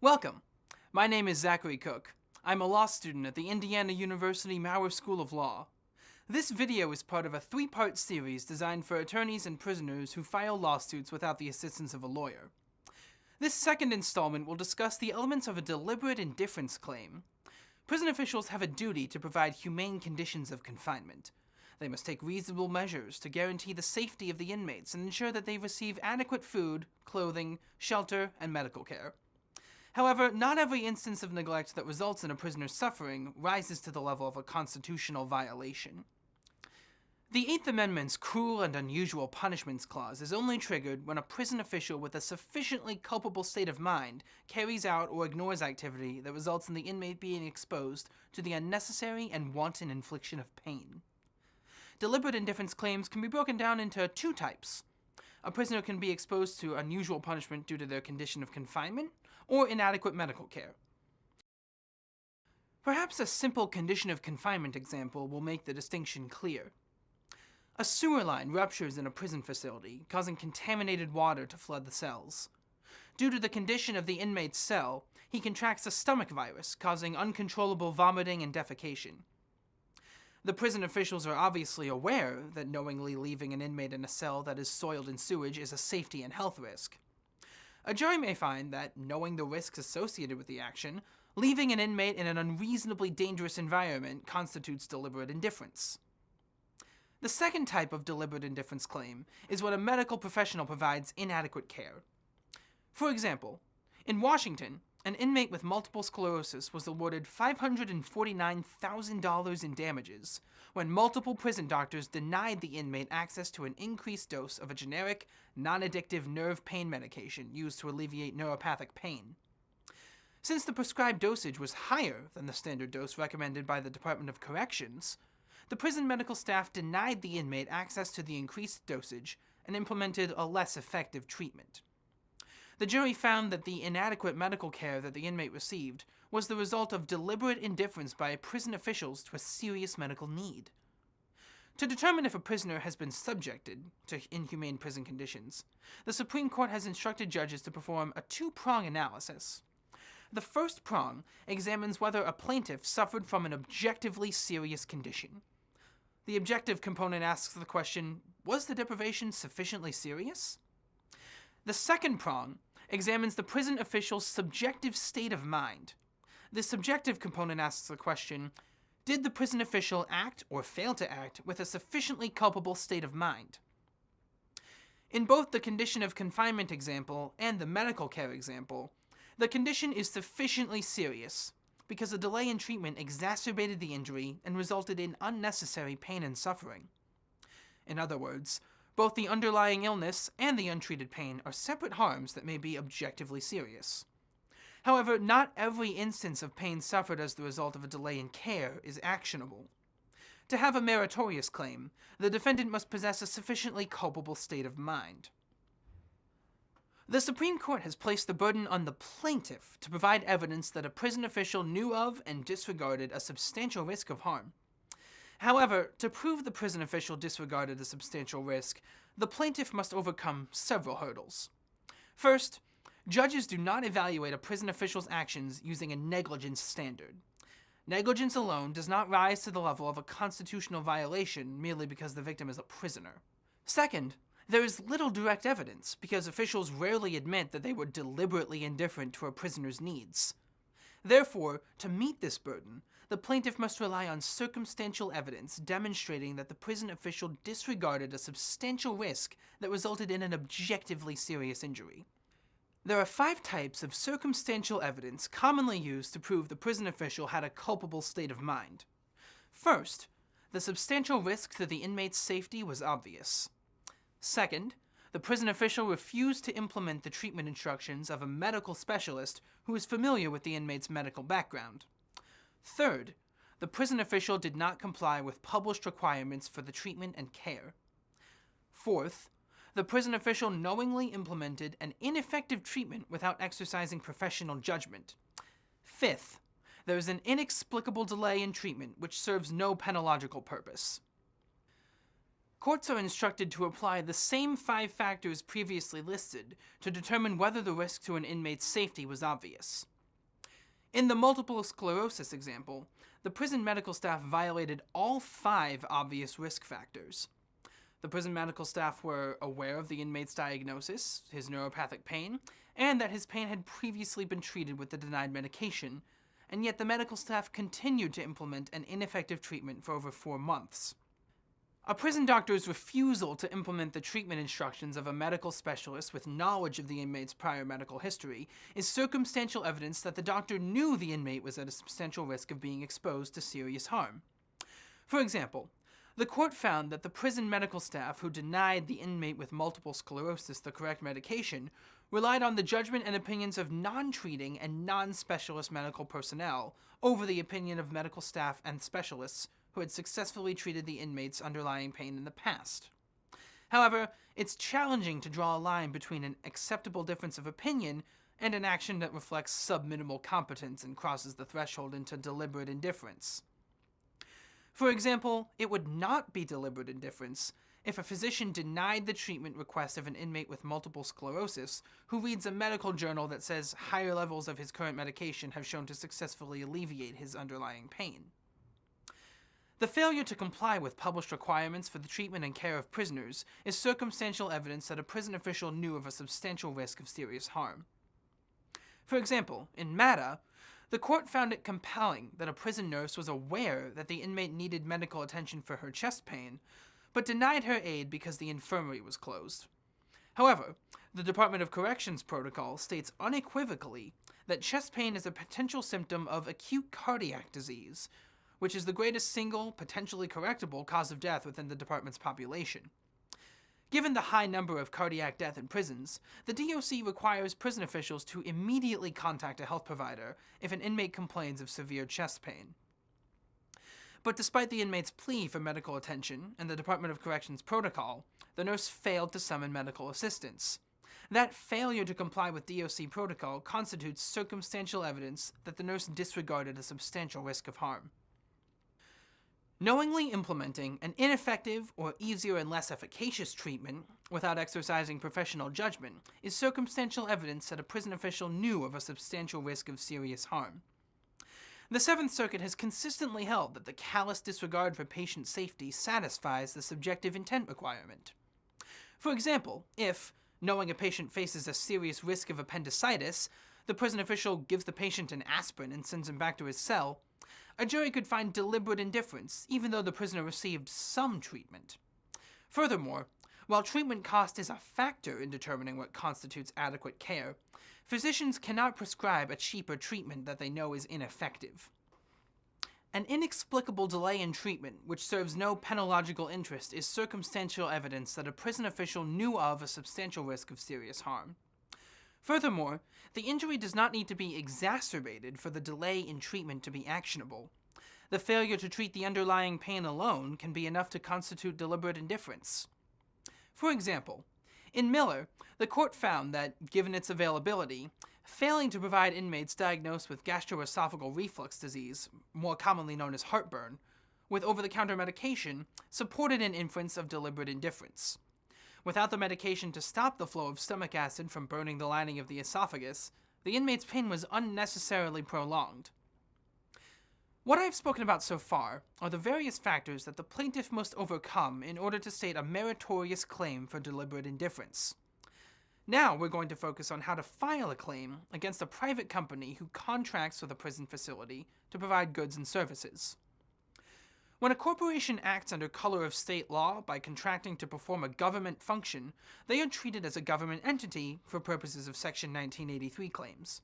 Welcome. My name is Zachary Cook. I'm a law student at the Indiana University Maurer School of Law. This video is part of a three-part series designed for attorneys and prisoners who file lawsuits without the assistance of a lawyer. This second installment will discuss the elements of a deliberate indifference claim. Prison officials have a duty to provide humane conditions of confinement. They must take reasonable measures to guarantee the safety of the inmates and ensure that they receive adequate food, clothing, shelter, and medical care. However, not every instance of neglect that results in a prisoner's suffering rises to the level of a constitutional violation. The Eighth Amendment's Cruel and Unusual Punishments Clause is only triggered when a prison official with a sufficiently culpable state of mind carries out or ignores activity that results in the inmate being exposed to the unnecessary and wanton infliction of pain. Deliberate indifference claims can be broken down into two types. A prisoner can be exposed to unusual punishment due to their condition of confinement or inadequate medical care. Perhaps a simple condition of confinement example will make the distinction clear. A sewer line ruptures in a prison facility, causing contaminated water to flood the cells. Due to the condition of the inmate's cell, he contracts a stomach virus, causing uncontrollable vomiting and defecation. The prison officials are obviously aware that knowingly leaving an inmate in a cell that is soiled in sewage is a safety and health risk. A jury may find that, knowing the risks associated with the action, leaving an inmate in an unreasonably dangerous environment constitutes deliberate indifference. The second type of deliberate indifference claim is when a medical professional provides inadequate care. For example, in Washington, an inmate with multiple sclerosis was awarded $549,000 in damages when multiple prison doctors denied the inmate access to an increased dose of a generic, non-addictive nerve pain medication used to alleviate neuropathic pain. Since the prescribed dosage was higher than the standard dose recommended by the Department of Corrections, the prison medical staff denied the inmate access to the increased dosage and implemented a less effective treatment. The jury found that the inadequate medical care that the inmate received was the result of deliberate indifference by prison officials to a serious medical need. To determine if a prisoner has been subjected to inhumane prison conditions, the Supreme Court has instructed judges to perform a two-prong analysis. The first prong examines whether a plaintiff suffered from an objectively serious condition. The objective component asks the question, was the deprivation sufficiently serious? The second prong examines the prison official's subjective state of mind. The subjective component asks the question, did the prison official act or fail to act with a sufficiently culpable state of mind? In both the condition of confinement example and the medical care example, the condition is sufficiently serious because a delay in treatment exacerbated the injury and resulted in unnecessary pain and suffering. In other words, both the underlying illness and the untreated pain are separate harms that may be objectively serious. However, not every instance of pain suffered as the result of a delay in care is actionable. To have a meritorious claim, the defendant must possess a sufficiently culpable state of mind. The Supreme Court has placed the burden on the plaintiff to provide evidence that a prison official knew of and disregarded a substantial risk of harm. However, to prove the prison official disregarded a substantial risk, the plaintiff must overcome several hurdles. First, judges do not evaluate a prison official's actions using a negligence standard. Negligence alone does not rise to the level of a constitutional violation merely because the victim is a prisoner. Second, there is little direct evidence because officials rarely admit that they were deliberately indifferent to a prisoner's needs. Therefore, to meet this burden, the plaintiff must rely on circumstantial evidence demonstrating that the prison official disregarded a substantial risk that resulted in an objectively serious injury. There are 5 types of circumstantial evidence commonly used to prove the prison official had a culpable state of mind. First, the substantial risk to the inmate's safety was obvious. Second, the prison official refused to implement the treatment instructions of a medical specialist who is familiar with the inmate's medical background. Third, the prison official did not comply with published requirements for the treatment and care. Fourth, the prison official knowingly implemented an ineffective treatment without exercising professional judgment. Fifth, there is an inexplicable delay in treatment which serves no penological purpose. courts are instructed to apply the same 5 factors previously listed to determine whether the risk to an inmate's safety was obvious. In the multiple sclerosis example, the prison medical staff violated all 5 obvious risk factors. The prison medical staff were aware of the inmate's diagnosis, his neuropathic pain, and that his pain had previously been treated with the denied medication, and yet the medical staff continued to implement an ineffective treatment for over 4 months. A prison doctor's refusal to implement the treatment instructions of a medical specialist with knowledge of the inmate's prior medical history is circumstantial evidence that the doctor knew the inmate was at a substantial risk of being exposed to serious harm. For example, the court found that the prison medical staff who denied the inmate with multiple sclerosis the correct medication relied on the judgment and opinions of non-treating and non-specialist medical personnel over the opinion of medical staff and specialists who had successfully treated the inmate's underlying pain in the past. However, it's challenging to draw a line between an acceptable difference of opinion and an action that reflects subminimal competence and crosses the threshold into deliberate indifference. For example, it would not be deliberate indifference if a physician denied the treatment request of an inmate with multiple sclerosis who reads a medical journal that says higher levels of his current medication have shown to successfully alleviate his underlying pain. The failure to comply with published requirements for the treatment and care of prisoners is circumstantial evidence that a prison official knew of a substantial risk of serious harm. For example, in Maurer, the court found it compelling that a prison nurse was aware that the inmate needed medical attention for her chest pain, but denied her aid because the infirmary was closed. However, the Department of Corrections protocol states unequivocally that chest pain is a potential symptom of acute cardiac disease, which is the greatest single, potentially correctable cause of death within the department's population. Given the high number of cardiac death in prisons, the DOC requires prison officials to immediately contact a health provider if an inmate complains of severe chest pain. But despite the inmate's plea for medical attention and the Department of Corrections protocol, the nurse failed to summon medical assistance. That failure to comply with DOC protocol constitutes circumstantial evidence that the nurse disregarded a substantial risk of harm. Knowingly implementing an ineffective or easier and less efficacious treatment without exercising professional judgment is circumstantial evidence that a prison official knew of a substantial risk of serious harm. The Seventh Circuit has consistently held that the callous disregard for patient safety satisfies the subjective intent requirement. For example, if, knowing a patient faces a serious risk of appendicitis, the prison official gives the patient an aspirin and sends him back to his cell, a jury could find deliberate indifference, even though the prisoner received some treatment. Furthermore, while treatment cost is a factor in determining what constitutes adequate care, physicians cannot prescribe a cheaper treatment that they know is ineffective. An inexplicable delay in treatment, which serves no penological interest, is circumstantial evidence that a prison official knew of a substantial risk of serious harm. Furthermore, the injury does not need to be exacerbated for the delay in treatment to be actionable. The failure to treat the underlying pain alone can be enough to constitute deliberate indifference. For example, in Maurer, the court found that, given its availability, failing to provide inmates diagnosed with gastroesophageal reflux disease, more commonly known as heartburn, with over-the-counter medication supported an inference of deliberate indifference. Without the medication to stop the flow of stomach acid from burning the lining of the esophagus, the inmate's pain was unnecessarily prolonged. What I have spoken about so far are the various factors that the plaintiff must overcome in order to state a meritorious claim for deliberate indifference. Now we're going to focus on how to file a claim against a private company who contracts with a prison facility to provide goods and services. When a corporation acts under color of state law by contracting to perform a government function, they are treated as a government entity for purposes of Section 1983 claims.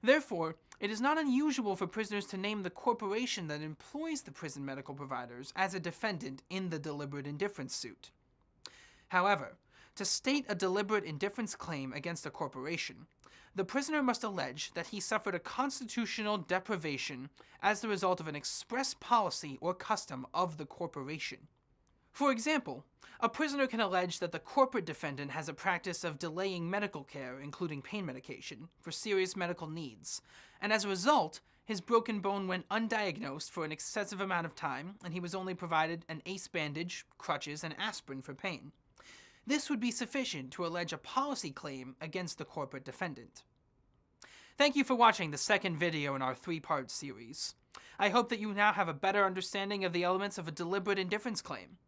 Therefore, it is not unusual for prisoners to name the corporation that employs the prison medical providers as a defendant in the deliberate indifference suit. However, to state a deliberate indifference claim against a corporation, the prisoner must allege that he suffered a constitutional deprivation as the result of an express policy or custom of the corporation. For example, a prisoner can allege that the corporate defendant has a practice of delaying medical care, including pain medication, for serious medical needs, and as a result, his broken bone went undiagnosed for an excessive amount of time, and he was only provided an ace bandage, crutches, and aspirin for pain. This would be sufficient to allege a policy claim against the corporate defendant. Thank you for watching the second video in our 3-part series. I hope that you now have a better understanding of the elements of a deliberate indifference claim.